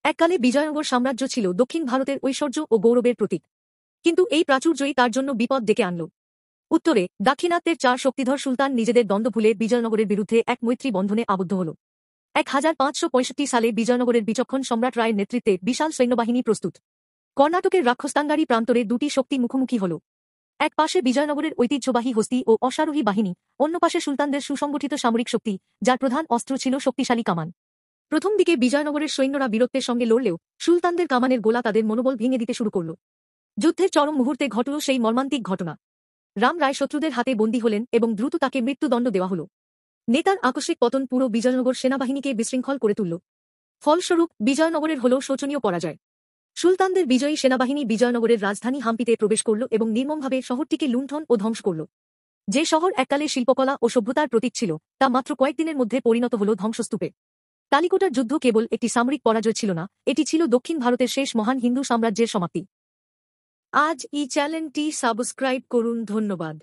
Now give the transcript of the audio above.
এককালে বিজয়নগর সাম্রাজ্য ছিল দক্ষিণ ভারতের ঐশ্বর্য ও গৌরবের প্রতীক। কিন্তু এই প্রাচুর্যই তার জন্য বিপদ ডেকে আনল। উত্তরে দাক্ষিণাত্যের 4 শক্তিধর সুলতান নিজেদের দ্বন্দ্ব ভুলে বিজয়নগরের বিরুদ্ধে এক মৈত্রী বন্ধনে আবদ্ধ হল। 1565 সালে বিজয়নগরের বিচক্ষণ সম্রাট রায়ের নেতৃত্বে বিশাল সৈন্যবাহিনী প্রস্তুত। কর্ণাটকের রাক্ষসতাঙ্গারি প্রান্তরে দুটি শক্তি মুখোমুখি হল। এক পাশে বিজয়নগরের ঐতিহ্যবাহী হস্তি ও অশ্বারোহী বাহিনী, অন্য পাশে সুলতানদের সুসংগঠিত সামরিক শক্তি, যার প্রধান অস্ত্র ছিল শক্তিশালী কামান। প্রথম দিকে বিজয়নগরের সৈন্যরা বীরত্বের সঙ্গে লড়লেও সুলতানদের কামানের গোলা তাদের মনোবল ভেঙে দিতে শুরু করল। যুদ্ধের চরম মুহূর্তে ঘটল সেই মর্মান্তিক ঘটনা। রাম রায় শত্রুদের হাতে বন্দী হলেন এবং দ্রুত তাকে মৃত্যুদণ্ড দেওয়া হল। নেতার আকস্মিক পতন পুরো বিজয়নগর সেনাবাহিনীকে বিশৃঙ্খল করে তুলল। ফলস্বরূপ বিজয়নগরের হল শোচনীয় পরাজয়। সুলতানদের বিজয়ী সেনাবাহিনী বিজয়নগরের রাজধানী হাম্পিতে প্রবেশ করল এবং নির্মমভাবে শহরটিকে লুণ্ঠন ও ধ্বংস করল। যে শহর এককালে শিল্পকলা ও সভ্যতার প্রতীক ছিল, তা মাত্র কয়েকদিনের মধ্যে পরিণত হল ধ্বংসস্তূপে। তালিকোটার যুদ্ধ কেবল একটি সামরিক পরাজয় ছিল না, এটি ছিল দক্ষিণ ভারতের শেষ মহান হিন্দু সাম্রাজ্যের সমাপ্তি। আজ এই চ্যানেলটি সাবস্ক্রাইব করুন। ধন্যবাদ।